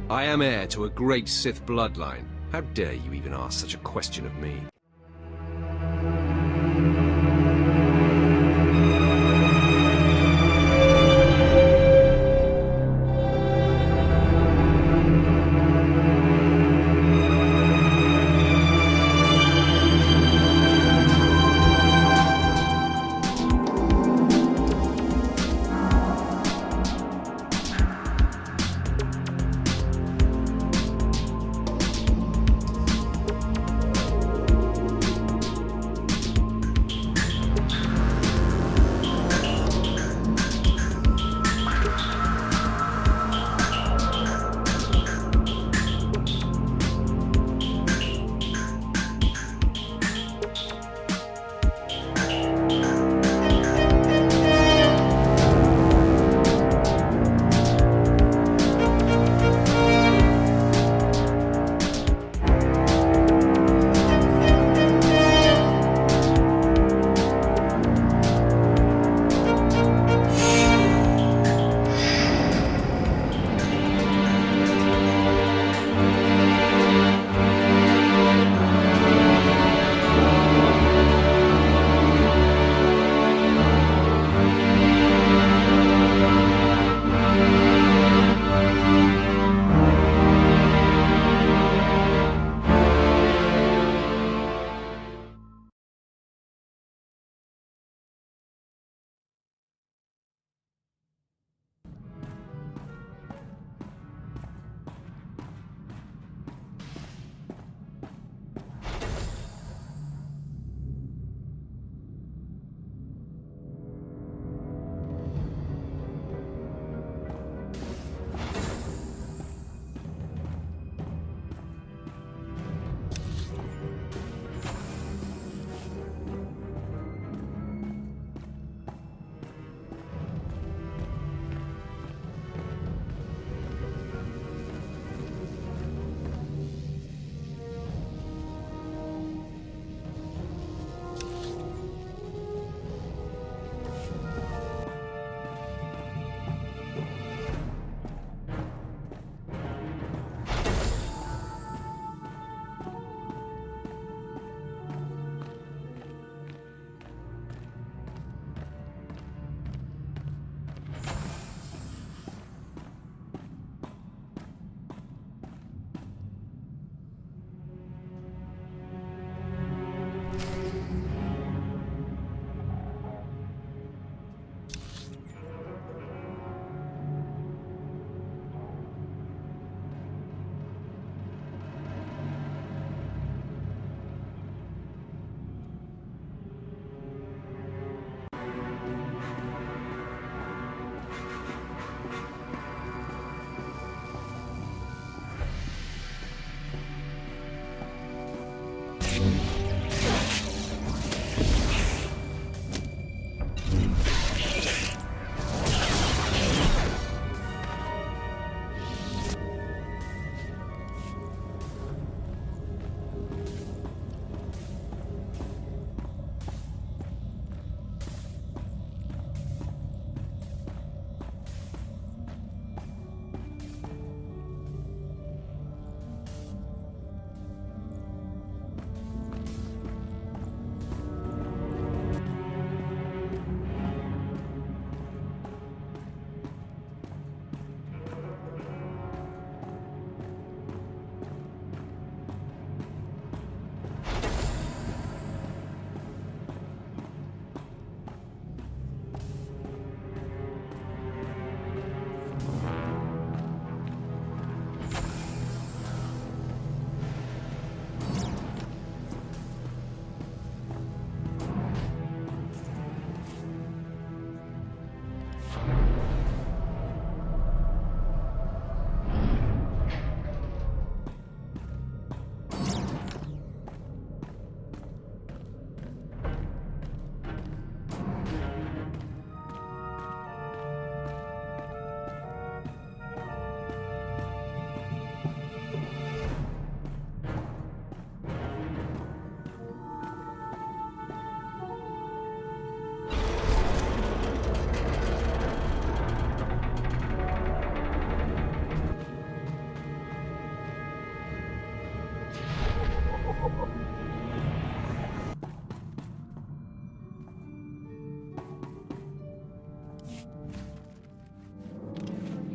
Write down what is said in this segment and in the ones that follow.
I am heir to a great Sith bloodline. How dare you even ask such a question of me?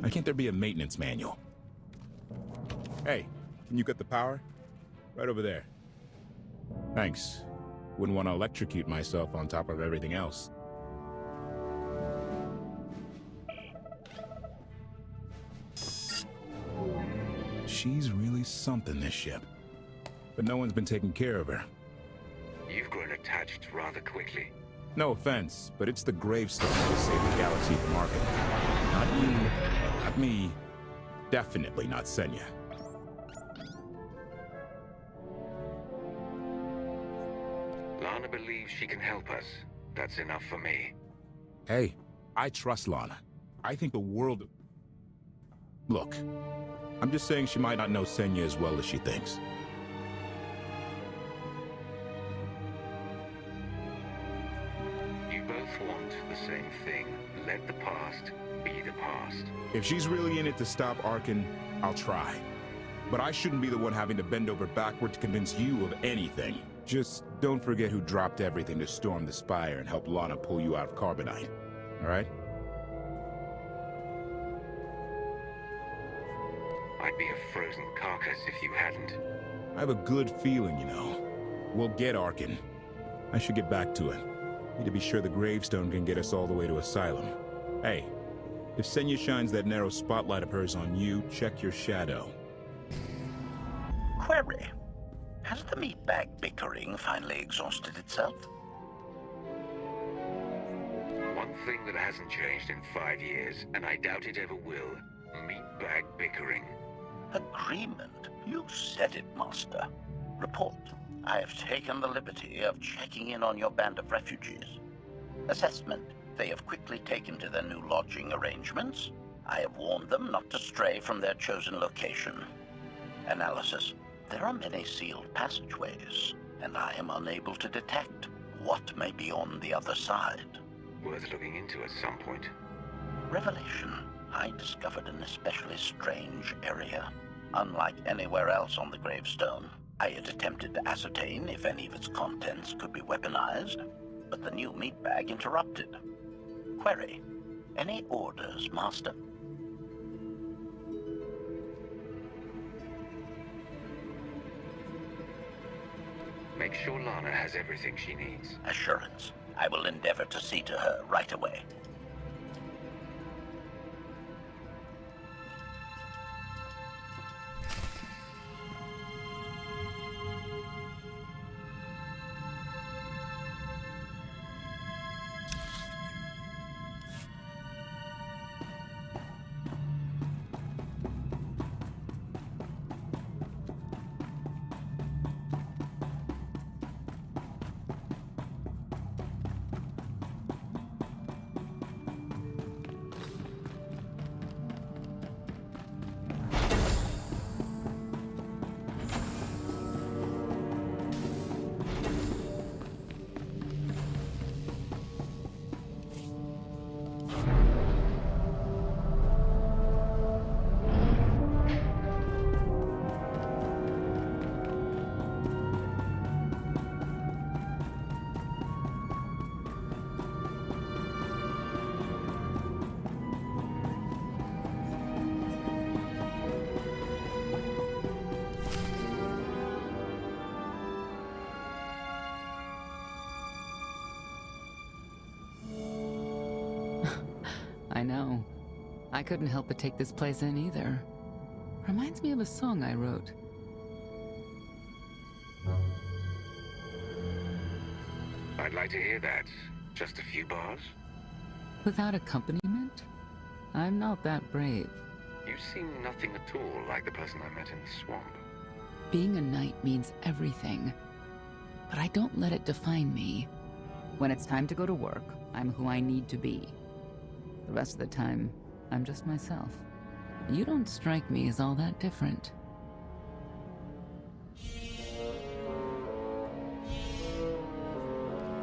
Why can't there be a maintenance manual? Hey, can you get the power? Right over there. Thanks. Wouldn't want to electrocute myself on top of everything else. She's really something, this ship. But no one's been taking care of her. You've grown attached rather quickly. No offense, but it's the gravestone that will save the galaxy from Arkin. Not you, not me, definitely not Senya. Lana believes she can help us. That's enough for me. Hey, I trust Lana. I think the world... Look, I'm just saying she might not know Senya as well as she thinks. You both want the same thing. Let the past be the past. If she's really in it to stop Arkin, I'll try. But I shouldn't be the one having to bend over backward to convince you of anything. Just don't forget who dropped everything to storm the Spire and help Lana pull you out of Carbonite. Alright? I'd be a frozen carcass if you hadn't. I have a good feeling, you know. We'll get Arkin. I should get back to it. Need to be sure the gravestone can get us all the way to Asylum. Hey, if Senya shines that narrow spotlight of hers on you, check your shadow. Query. Has the meatbag bickering finally exhausted itself? One thing that hasn't changed in 5 years, and I doubt it ever will. Meatbag bickering. Agreement? You said it, Master. Report. I have taken the liberty of checking in on your band of refugees. Assessment. They have quickly taken to their new lodging arrangements. I have warned them not to stray from their chosen location. Analysis. There are many sealed passageways, and I am unable to detect what may be on the other side. Worth looking into at some point. Revelation. I discovered an especially strange area. Unlike anywhere else on the gravestone, I had attempted to ascertain if any of its contents could be weaponized, but the new meatbag interrupted. Query. Any orders, Master? Make sure Lana has everything she needs. Assurance. I will endeavor to see to her right away. I know. I couldn't help but take this place in either. Reminds me of a song I wrote. I'd like to hear that. Just a few bars? Without accompaniment? I'm not that brave. You seem nothing at all like the person I met in the swamp. Being a knight means everything. But I don't let it define me. When it's time to go to work, I'm who I need to be. The rest of the time, I'm just myself. You don't strike me as all that different.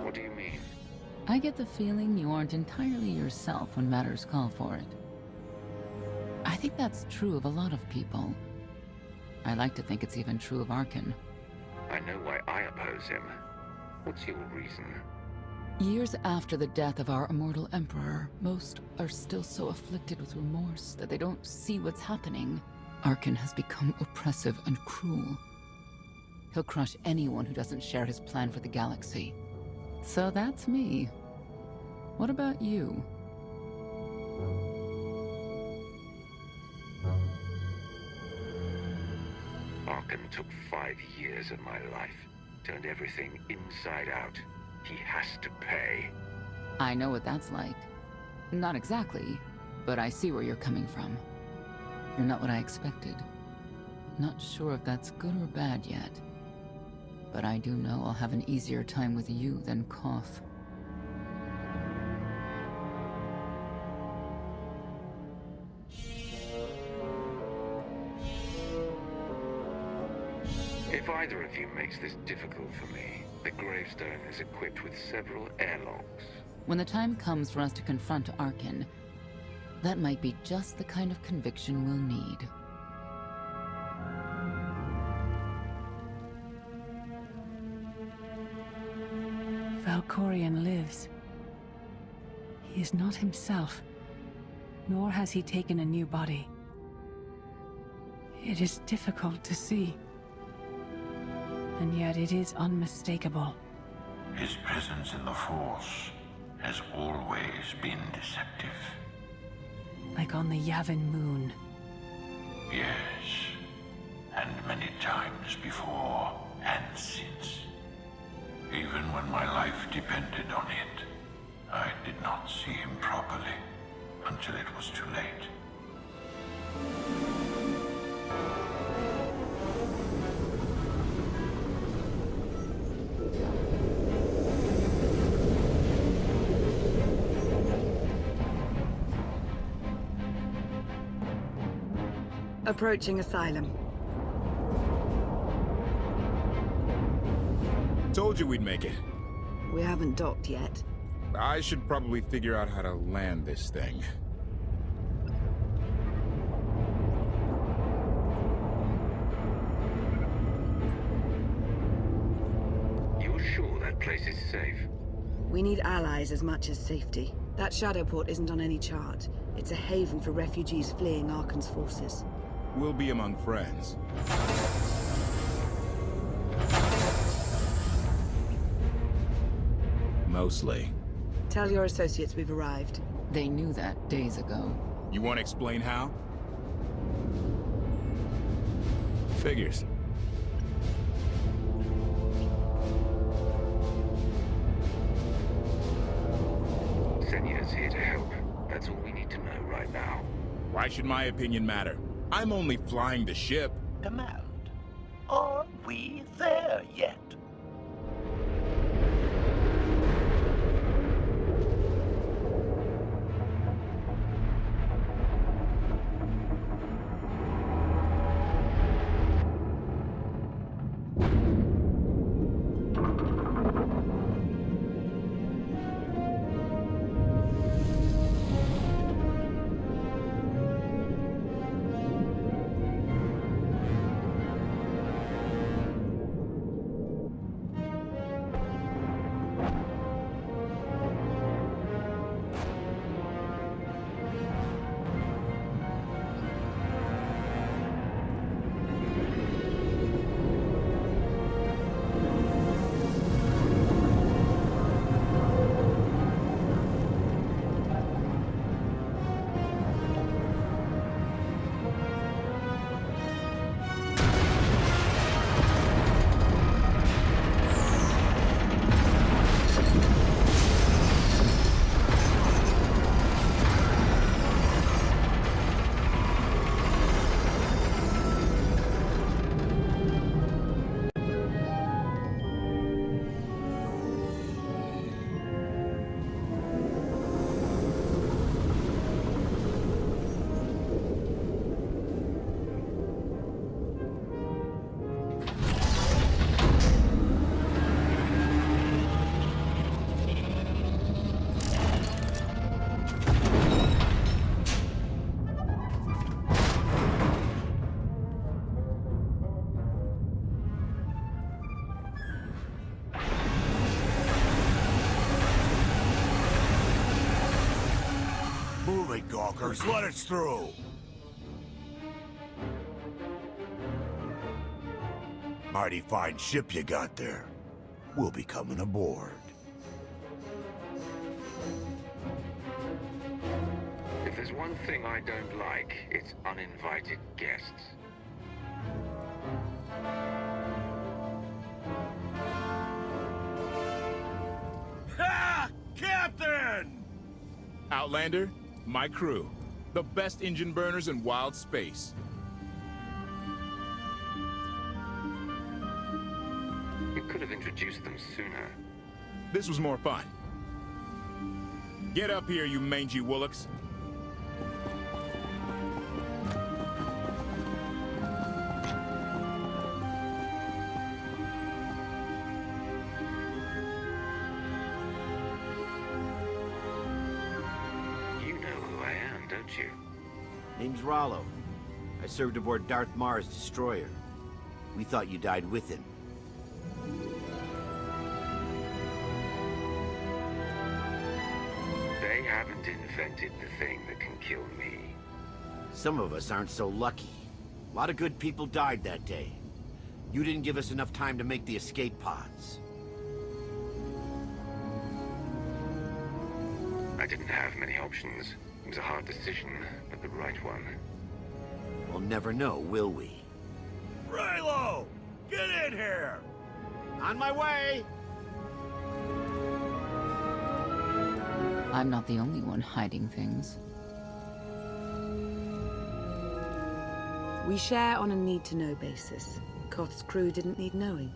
What do you mean? I get the feeling you aren't entirely yourself when matters call for it. I think that's true of a lot of people. I like to think it's even true of Arkin. I know why I oppose him. What's your reason? Years after the death of our immortal emperor, most are still so afflicted with remorse that they don't see what's happening. Arkin has become oppressive and cruel. He'll crush anyone who doesn't share his plan for the galaxy. So that's me. What about you? Arkham took 5 years of my life, turned everything inside out. He has to pay. I know what that's like. Not exactly, but I see where you're coming from. You're not what I expected. Not sure if that's good or bad yet. But I do know I'll have an easier time with you than KOTFE. If either of you makes this difficult for me, the gravestone is equipped with several airlocks. When the time comes for us to confront Arkin, that might be just the kind of conviction we'll need. Valkorion lives. He is not himself, nor has he taken a new body. It is difficult to see, and yet it is unmistakable. His presence in the Force has always been deceptive. Like on the Yavin moon. Yes, and many times before and since. Even when my life depended on it, I did not see him properly until it was too late. Approaching Asylum. Told you we'd make it. We haven't docked yet. I should probably figure out how to land this thing. You're sure that place is safe? We need allies as much as safety. That shadow port isn't on any chart. It's a haven for refugees fleeing Arkan's forces. We'll be among friends. Mostly. Tell your associates we've arrived. They knew that days ago. You want to explain how? Figures. Senya's here to help. That's all we need to know right now. Why should my opinion matter? I'm only flying the ship. Command. Are we there yet? Move it, gawkers. Let us through. Mighty fine ship you got there. We'll be coming aboard. If there's one thing I don't like, it's uninvited guests. Ha! Captain! Outlander, my crew. The best engine burners in wild space. You could have introduced them sooner. This was more fun. Get up here, you mangy woolocks. You know who I am, don't you? Name's Rollo. I served aboard Darth Marr's destroyer. We thought you died with him. They haven't invented the thing that can kill me. Some of us aren't so lucky. A lot of good people died that day. You didn't give us enough time to make the escape pods. I didn't have many options. It was a hard decision, but the right one. We'll never know, will we? Raylo! Get in here! On my way! I'm not the only one hiding things. We share on a need-to-know basis. KOTFE's crew didn't need knowing.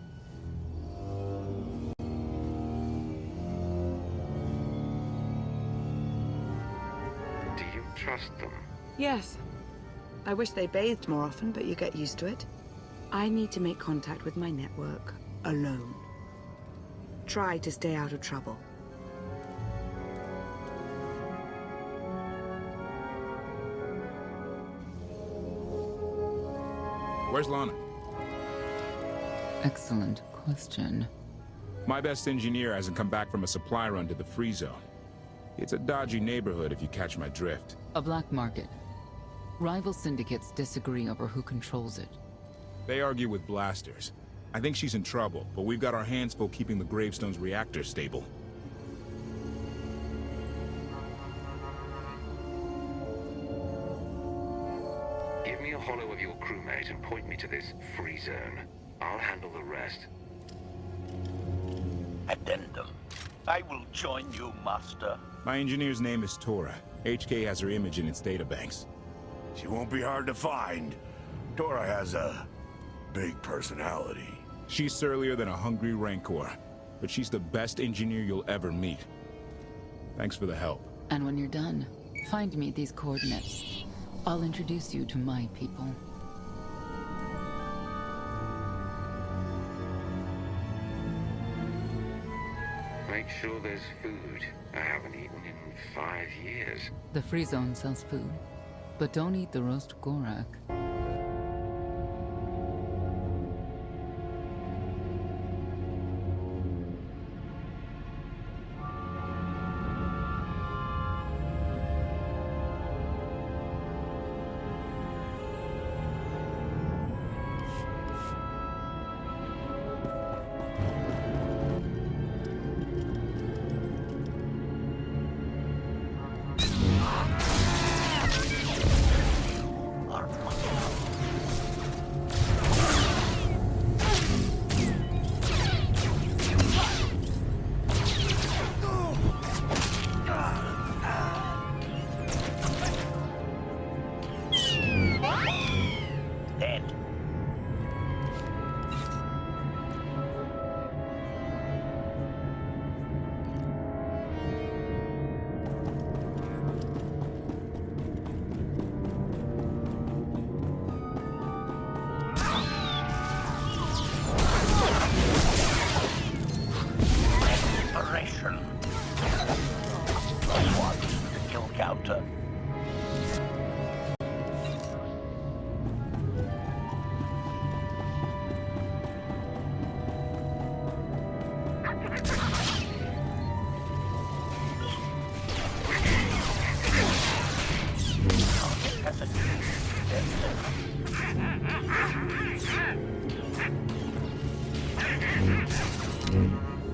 Do you trust them? Yes. I wish they bathed more often, but you get used to it. I need to make contact with my network, alone. Try to stay out of trouble. Where's Lana? Excellent question. My best engineer hasn't come back from a supply run to the free zone. It's a dodgy neighborhood if you catch my drift. A black market. Rival syndicates disagree over who controls it. They argue with blasters. I think she's in trouble, but we've got our hands full keeping the Gravestone's reactor stable. Give me a holo of your crewmate and point me to this free zone. I'll handle the rest. Addendum. I will join you, Master. My engineer's name is Tora. HK has her image in its databanks. She won't be hard to find. Tora has a big personality. She's surlier than a hungry rancor, but she's the best engineer you'll ever meet. Thanks for the help. And when you're done, find me at these coordinates. I'll introduce you to my people. Make sure there's food. I haven't eaten in 5 years. The free zone sells food, but don't eat the roast Gorak.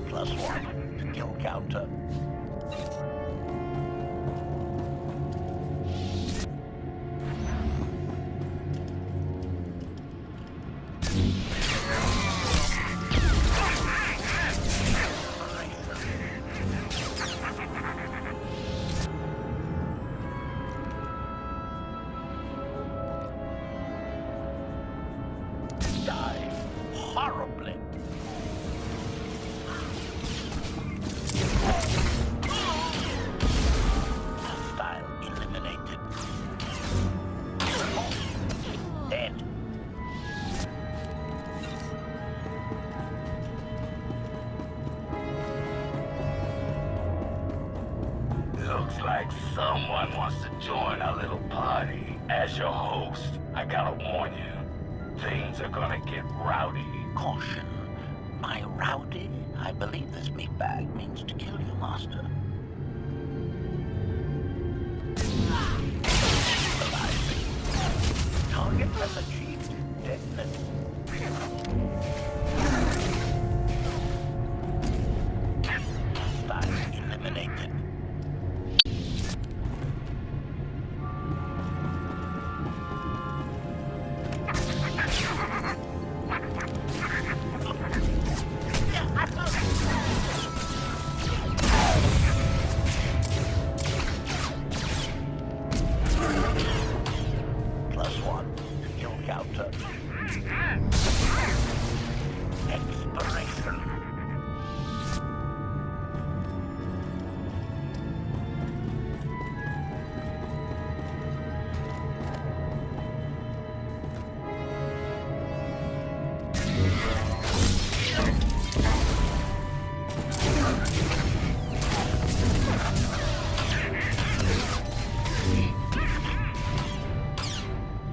+1 to kill counter. Die horribly. Hostile eliminated. Dead. Looks like someone wants to join our little party. As your host, I gotta warn you, things are gonna get rowdy. Caution. By rowdy, I believe this meatbag means to kill you, Master. Equalizing. Target has achieved deadness. Hostile eliminated. +1 to kill counter. Expiration.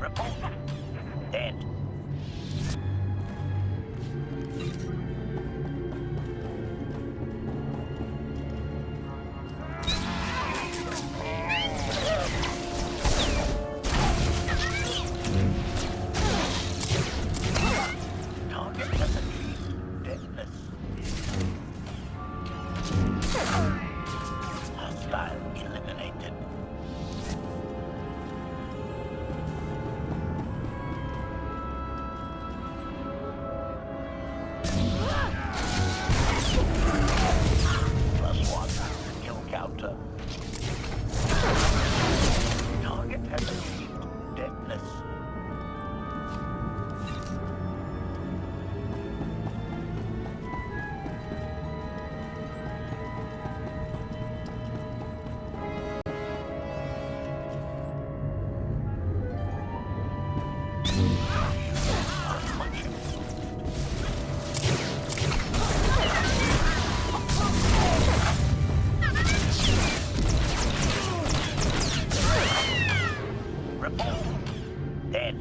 Report. Dead. Target has achieved deadness. Hostile eliminated. +1 to kill counter. Target has achieved deadness. Much report. Dead.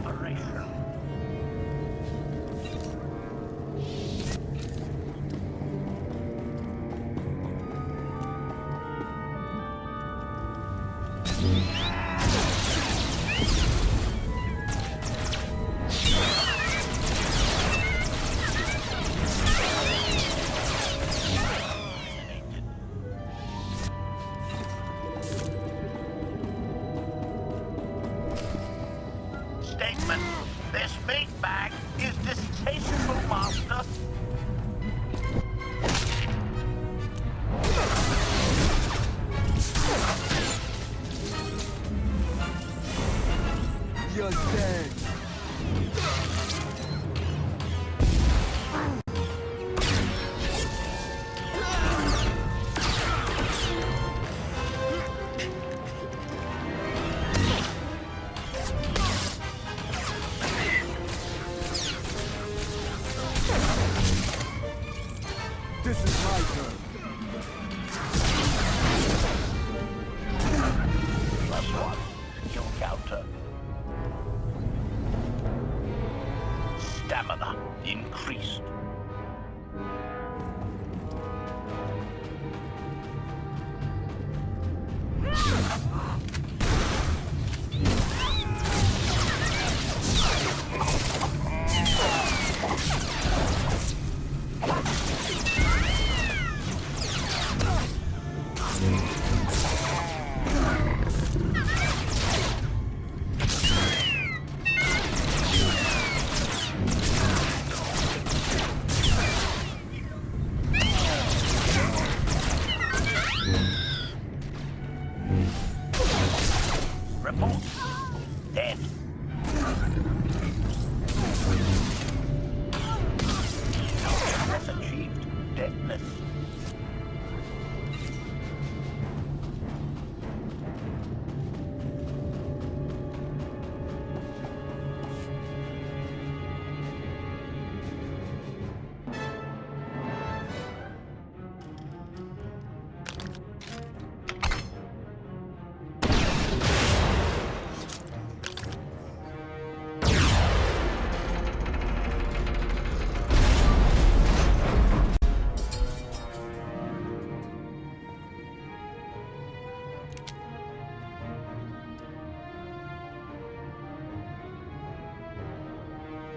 Operation. Statement. This meat bag is distasteful, Master. You're dead. water. Stamina increased. Report. Dead. Has achieved deadness.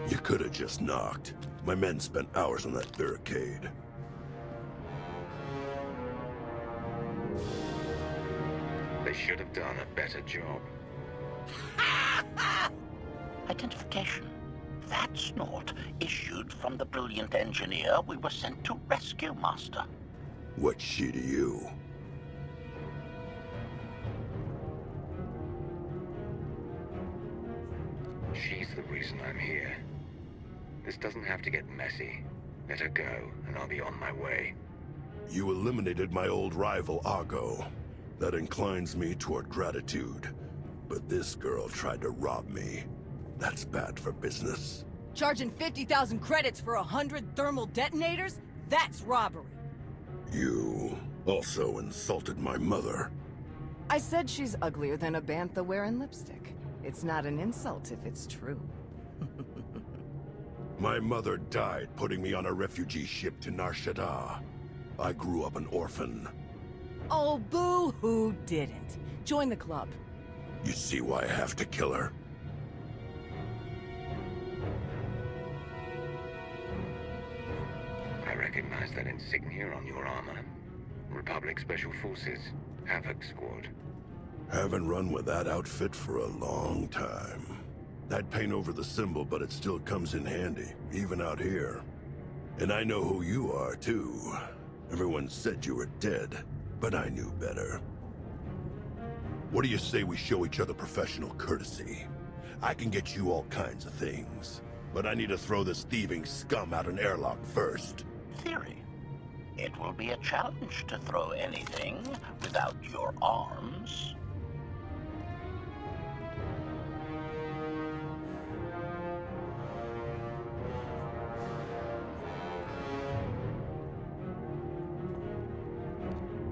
You could have just knocked. My men spent hours on that barricade. They should have done a better job. Identification. That's not issued from the brilliant engineer we were sent to rescue, Master. What's she to you? She's the reason I'm here. This doesn't have to get messy. Let her go, and I'll be on my way. You eliminated my old rival, Argo. That inclines me toward gratitude. But this girl tried to rob me. That's bad for business. Charging 50,000 credits for 100 thermal detonators? That's robbery. You also insulted my mother. I said she's uglier than a bantha wearing lipstick. It's not an insult if it's true. My mother died putting me on a refugee ship to Nar Shaddaa. I grew up an orphan. Oh, boo-hoo didn't. Join the club. You see why I have to kill her? I recognize that insignia on your armor. Republic Special Forces, Havoc Squad. Haven't run with that outfit for a long time. I'd paint over the symbol, but it still comes in handy, even out here. And I know who you are, too. Everyone said you were dead, but I knew better. What do you say we show each other professional courtesy? I can get you all kinds of things, but I need to throw this thieving scum out an airlock first. Theory. It will be a challenge to throw anything without your arms.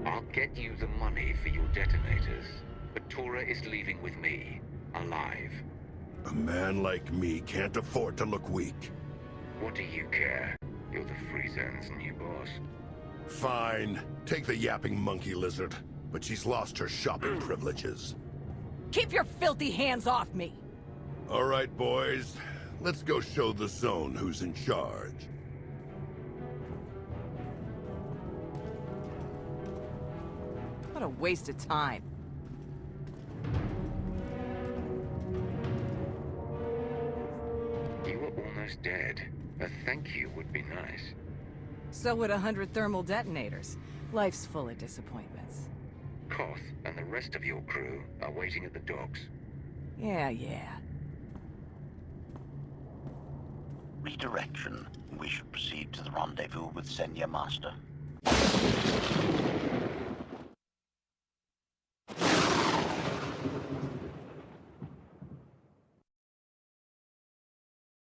I'll get you the money for your detonators, but Tora is leaving with me, alive. A man like me can't afford to look weak. What do you care? You're the Free Zone's new boss. Fine. Take the yapping monkey lizard, but she's lost her shopping privileges. Keep your filthy hands off me! All right, boys. Let's go show the zone who's in charge. What a waste of time. You were almost dead. A thank you would be nice. So would 100 thermal detonators. Life's full of disappointments. KOTFE and the rest of your crew are waiting at the docks. Yeah. Redirection. We should proceed to the rendezvous with Senya, Master.